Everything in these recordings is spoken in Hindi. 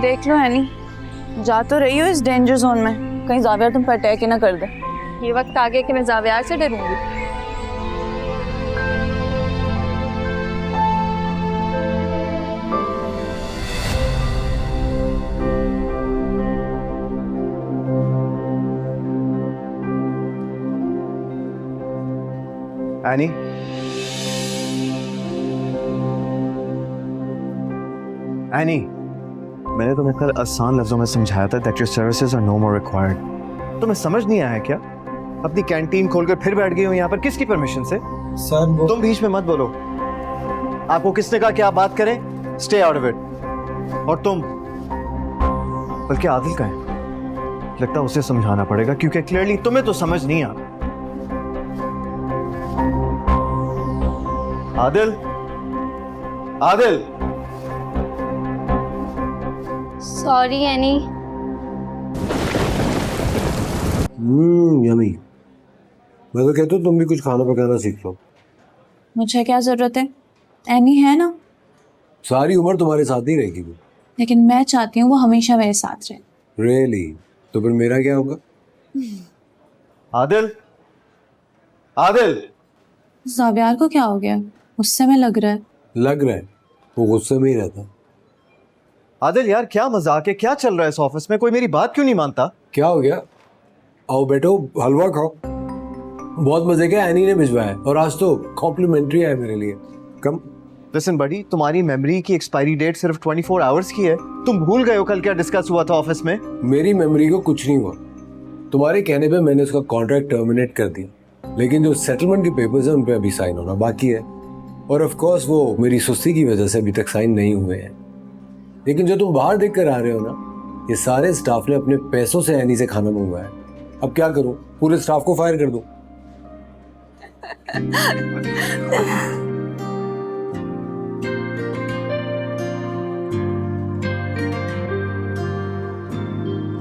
देख लो एनी, जा तो रही हो इस डेंजर जोन में, कहीं जावियार तुम पर अटैक ही ना कर दे। ये वक्त आ गया कि मैं जावियार से डरूंगी। एनी, एनी, मैंने तुम्हें कल आसान लफ्जों में समझाया था that your services are no more required। तुम्हें समझ नहीं आया क्या? अपनी कैंटीन खोलकर फिर बैठ गई हो यहाँ पर, किसकी परमिशन से? सर वो तुम बीच में मत बोलो। आपको किसने कहा कि आप बात करें? Stay out of it. और तुम, बल्कि आदिल का है, लगता है उसे समझाना पड़ेगा क्योंकि क्लियरली तुम्हें तो समझ नहीं आ रहा। Adil, Adil, sorry any. Yummy. मैं तो कहता हूँ तुम भी कुछ खाना पकाना सीख लो। मुझे क्या जरूरत है, एनी है ना। सारी उम्र तुम्हारे साथ ही रहेगी वो। लेकिन मैं चाहती हूँ वो हमेशा मेरे साथ रहे। रियली? तो फिर मेरा क्या होगा? आदिल, आदिल। जावियार को क्या हो गया, गुस्से में लग रहा है। लग रहा है वो गुस्से में ही रहता। आदिल यार, क्या मजाक है, क्या चल रहा है इस ऑफिस में? कोई मेरी बात क्यों नहीं मानता? क्या हो गया? आओ बैठो, हलवा खाओ। बहुत मजे का एनी ने भिजवाया है और आज तो कॉम्प्लीमेंट्री है मेरे लिए। कम। लिसन बड़ी, तुम्हारी मेमोरी की एक्सपायरी डेट सिर्फ 24 आवर्स की है। तुम भूल गए हो कल क्या डिस्कस हुआ था ऑफिस में? मेरी मेमोरी को कुछ नहीं हुआ। तुम्हारे कहने पे मैंने उसका कॉन्ट्रैक्ट टर्मिनेट कर दिया, लेकिन जो सेटलमेंट के पेपर्स हैं उन पे अभी साइन होना बाकी है। और ऑफ कोर्स वो मेरी सुस्ती की वजह से अभी तक साइन नहीं हुए हैं। लेकिन जो तुम बाहर देख कर आ रहे हो ना, ये सारे स्टाफ ने अपने पैसों से एनी से खाना मंगवाया। अब क्या करूं, पूरे स्टाफ को फायर कर दूं?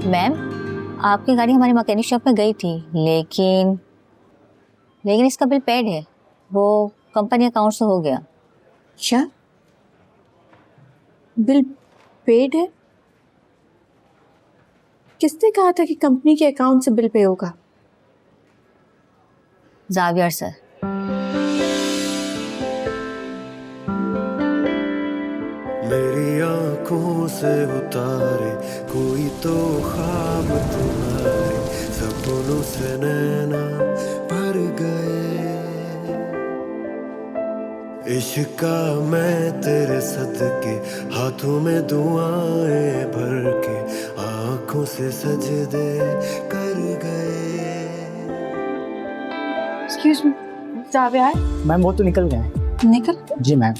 मैम, आपकी गाड़ी हमारी मैकेनिक शॉप में गई थी, लेकिन इसका बिल पेड है, वो कंपनी अकाउंट से हो गया। क्या बिल पेड है? किसने कहा था कि कंपनी के अकाउंट से बिल पे होगा? Xavier sir. मेरी आंखों से उतारे कोई तो ख्वाब तुम्हारे, सपनों से नैना भर गए। इश्का मैं तेरे सदके, हाथों में दुआएं भर के, आंखों से सजदे कर गए। Excuse me, Zaviyar. मैम वो तो निकल गए हैं। निकल? जी मैम।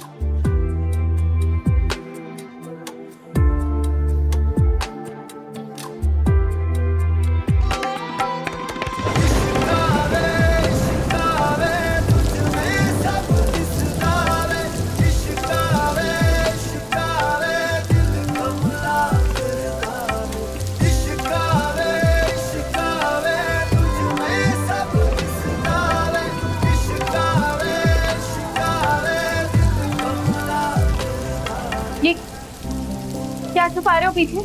ये क्या छुपा रहे हो पीछे?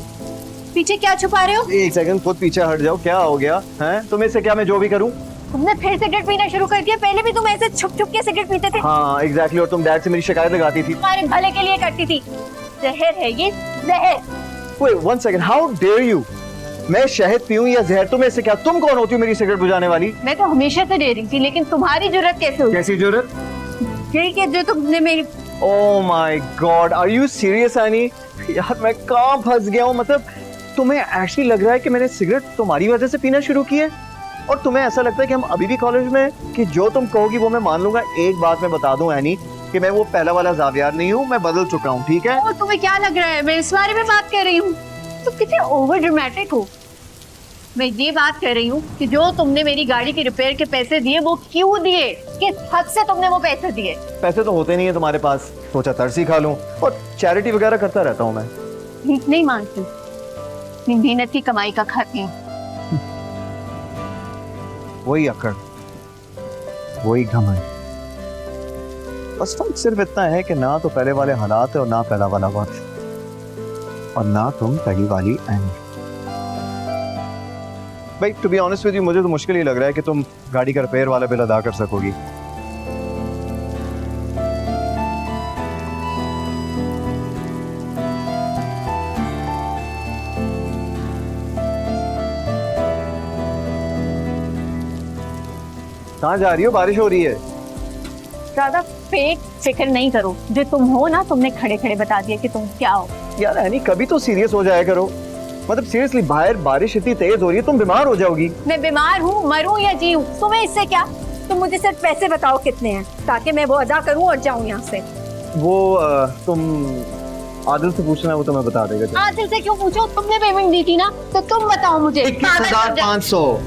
पीछे क्या छुपा रहे हो? एक सेकंड, खुद पीछे हट जाओ। क्या हो गया है तुम्हें से? क्या मैं जो भी करूं? तुमने फिर सिगरेट पीना शुरू कर दिया। पहले भी तुम ऐसे छुप छुप के सिगरेट पीते थे। हाँ एग्जैक्टली, और तुम डैड से मेरी शिकायत लगाती थी। तुम्हारे भले के लिए करती थी। जहर है ये, जहर। Wait, one second, how dare you? मैं शहद पीऊं या जहर? तुम्हें से क्या? तुम कौन होती हो मेरी सिगरेट बुझाने वाली? मैं तो हमेशा से दे रही थी, लेकिन तुम्हारी जरूरत कैसे हुई? कैसी जरूरत? यही कि जो तुमने मेरी। Oh my God, are you serious, any? यार मैं कहाँ फंस गया हूँ। मतलब तुम्हें एक्चुअली लग रहा है कि मैंने सिगरेट तुम्हारी वजह से पीना शुरू की है? और तुम्हें ऐसा लगता है कि हम अभी भी कॉलेज में हैं कि जो तुम कहोगी वो मैं मान लूंगा? एक बात मैं बता दूं एनी, कि मैं वो पहला वाला जावियार नहीं हूँ, मैं बदल चुका हूँ, ठीक है? और तुम्हें क्या लग रहा है मैं इस बारे में बात कर रही हूँ? तुम कितने ओवर ड्रामेटिक हो। मैं ये बात कर रही हूँ कि जो तुमने मेरी गाड़ी के रिपेयर के पैसे दिए वो क्यों दिए? किस हद से तुमने वो पैसे दिए? पैसे तो होते नहीं है तुम्हारे पास, सोचा तरसी खा लूं, और चैरिटी वगैरह करता रहता हूँ मैं। भीख नहीं मांगती, अपनी मेहनत की कमाई का खाती हूँ। वही अकड़, वही घमंड। बस फर्क सिर्फ इतना है कि ना तो पहले वाले हालात है और ना पहला वाला वक्त। और ना तुम पहली वाली एंड। भाई to be honest with you, मुझे तो मुश्किल ही लग रहा है कि तुम गाड़ी का रिपेयर वाला बिल अदा कर सकोगी। कहाँ जा रही हो? बारिश हो रही है। ज्यादा फेक फिक्र नहीं करो, जो तुम हो ना तुमने खड़े खड़े बता दिया कि तुम क्या हो। यार एनी, कभी तो सीरियस हो जाया करो। मतलब सीरियसली, बाहर बारिश इतनी तेज हो रही है, तुम बीमार हो जाओगी। मैं बीमार हूँ, मरूं या जीऊं, तुम्हें इससे क्या? तुम मुझे सिर्फ पैसे बताओ कितने हैं, ताकि मैं वो अदा करूं और जाऊं यहाँ से। वो तुम आदिल से पूछना है, वो तुम्हें बता देगा। आदिल से क्यों पूछो? तुमने पेमेंट दी थी ना, तो तुम बताओ मुझे। 21,500।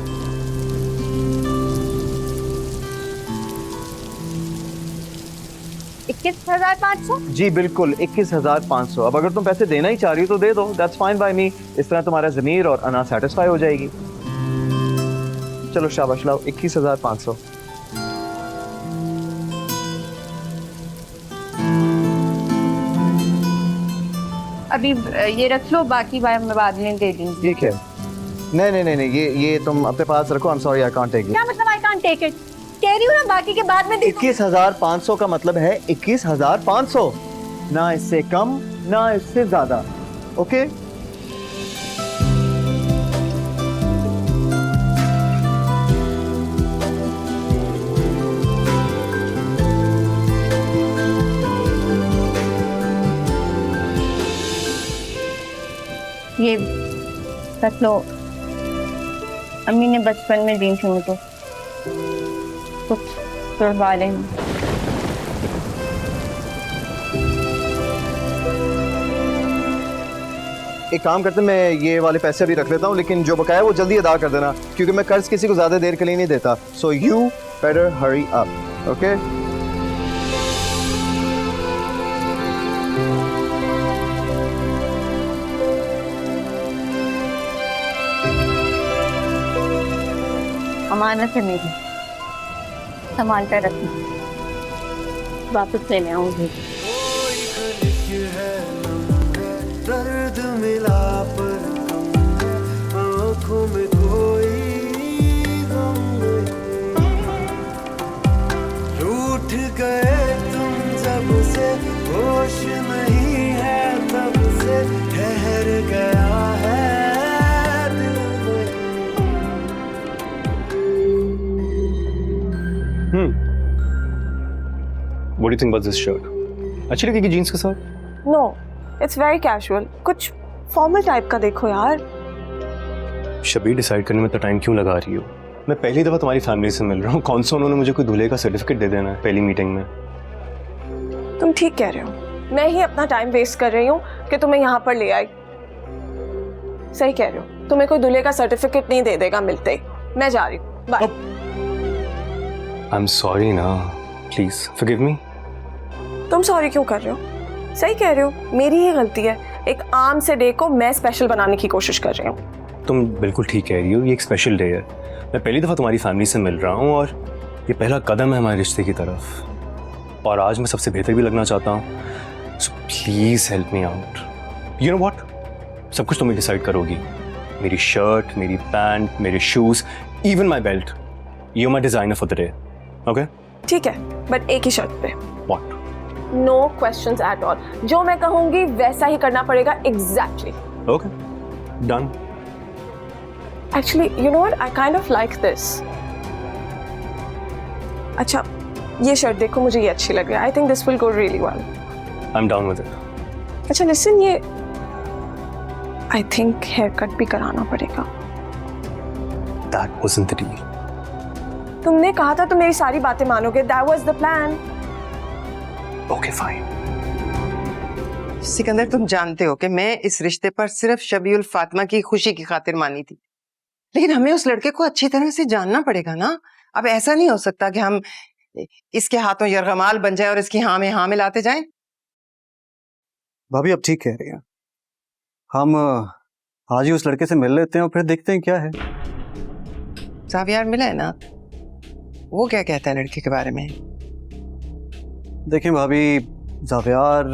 21,500? जी बिल्कुल 21,500। अब अगर तुम पैसे देना ही चाह रही हो तो दे दो, दैट्स फाइन बाय मी। इस तरह तुम्हारा ज़मीर और अना सेटिस्फाई हो जाएगी। चलो शाबाश, लाओ 21,500। अभी ये रख लो, बाकी मैं बाद में दे दूंगी। ठीक है। नहीं, ये तुम अपने पास रखो। I am sorry, I can't take it. क्या मतलब आई कांट टेक इट? कह रही हूँ ना, बाकी के बाद में दे दूंगी। 21,500 का मतलब है 21,500, ना इससे कम ना इससे ज्यादा। ओके ये रख लो, अम्मी ने बचपन में दी थी मुझे, कुछ तुड़वा लेंगे। एक काम करते हैं, मैं ये वाले पैसे अभी रख लेता हूँ, लेकिन जो बकाया वो जल्दी अदा कर देना, क्योंकि मैं कर्ज किसी को ज्यादा देर के लिए नहीं देता। So you better hurry up. Okay अमानत है मेरी, संभाल कर रखना, वापस लेने आऊंगी। दर्द मिला पर आँखों में कोई गम नहीं। रूठ गए तुम जब से, होश नहीं है तब से, ठहर गया है दिल में। What do you think about this shirt? अच्छी लगेगी जीन्स के साथ? No, it's very casual. कुछ फॉर्मल टाइप का देखो यार। शबीर, डिसाइड करने में तो टाइम क्यों लगा रही हो? मैं पहली दफा तुम्हारी फैमिली से मिल रहा हूँ। कौन सा उन्होंने मुझे कोई दूल्हे का सर्टिफिकेट दे देना है पहली मीटिंग में? तुम ठीक कह रहे हो, मैं ही अपना टाइम वेस्ट कर रही हूँ कि तुम्हें यहाँ पर ले आई। सही कह रहे हो, तुम्हें कोई दूल्हे का सर्टिफिकेट नहीं दे देगा मिलते ही। मैं जा रही हूँ, बाय। आई एम सॉरी ना, प्लीज फॉरगिव मी। तुम सॉरी क्यों कर रहे हो? सही कह रहे हो, मेरी ही गलती है। एक आम से डे को मैं स्पेशल बनाने की कोशिश कर रही हूँ। तुम बिल्कुल ठीक कह रही हो, ये एक स्पेशल डे है। मैं पहली दफा तुम्हारी फैमिली से मिल रहा हूँ और ये पहला कदम है हमारे रिश्ते की तरफ, और आज मैं सबसे बेहतर भी लगना चाहता हूँ। So please help me out. You know what, सब कुछ तुम ही डिसाइड करोगी। मेरी शर्ट, मेरी पैंट, मेरे shoes, even my belt, you my designer for the day. Okay ठीक है, बट एक ही शर्त पे। What? No questions at all. जो मैं कहूंगी वैसा ही करना पड़ेगा, exactly. Okay, done. Actually you know what, I kind of like this. अच्छा, ये शर्ट देखो, मुझे ये अच्छी लग रही है। I think this will go really well. I am down with it. अच्छा लिसन, ये आई थिंक हेयर कट भी कराना पड़ेगा। That wasn't the deal. तुमने कहा था तुम मेरी सारी बातें मानोगे। That was the plan. Okay fine. Sikandar, तुम जानते हो कि मैं इस रिश्ते पर सिर्फ शबीउल फातिमा की खुशी की खातिर मानी थी, लेकिन हमें उस लड़के को अच्छी तरह से जानना पड़ेगा ना। अब ऐसा नहीं हो सकता कि हम इसके हाथों यरगमाल बन जाए और इसकी हाँ में हाँ मिलाते जाएं। भाभी अब ठीक कह रही हैं, हम आज ही उस लड़के से मिल लेते हैं और फिर देखते हैं क्या है। जावियार मिला है ना, वो क्या कहता है लड़के के बारे में? देखें भाभी, जावियार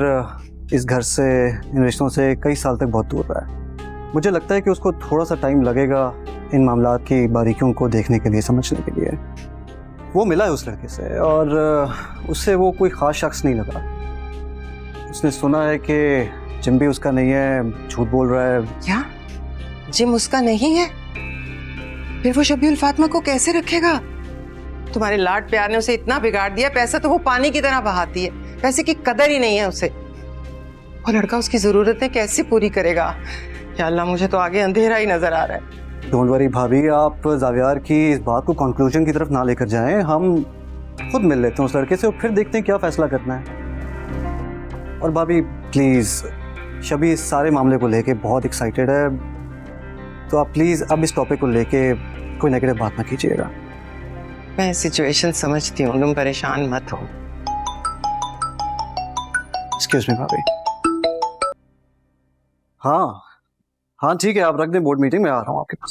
इस घर से, इन रिश्तों से कई साल तक बहुत दूर रहा है। मुझे लगता है कि उसको थोड़ा सा टाइम लगेगा इन मामलात की बारीकियों को देखने के लिए, समझने के लिए। वो मिला है उस लड़के से और उससे वो कोई ख़ास शख्स नहीं लगा। उसने सुना है कि जिम भी उसका नहीं है, झूठ बोल रहा है। क्या जिम उसका नहीं है? फिर वो शबीउल फातिमा को कैसे रखेगा? तुम्हारे लाड प्यार ने उसे इतना बिगाड़ दिया, पैसा तो वो पानी की तरह बहाती है, पैसे की कदर ही नहीं है उसे। वो लड़का उसकी जरूरतें कैसे पूरी करेगा? या अल्लाह, मुझे तो आगे अंधेरा ही नजर आ रहा है। डोंट वरी भाभी, आप जावियार की इस बात को कंक्लूजन की तरफ ना लेकर जाएं। हम खुद मिल लेते हैं उस लड़के से और फिर देखते हैं क्या फैसला करना है। और भाभी प्लीज़, शबी इस सारे मामले को लेके बहुत एक्साइटेड है, तो आप प्लीज़ अब इस टॉपिक को लेके कोई नेगेटिव बात ना कीजिएगा। मैं सिचुएशन समझती हूँ, तुम परेशान मत हो। एक्सक्यूज मी भाभी। हाँ हाँ ठीक है, आप रख दें बोर्ड मीटिंग में, आ रहा हूँ आपके पास।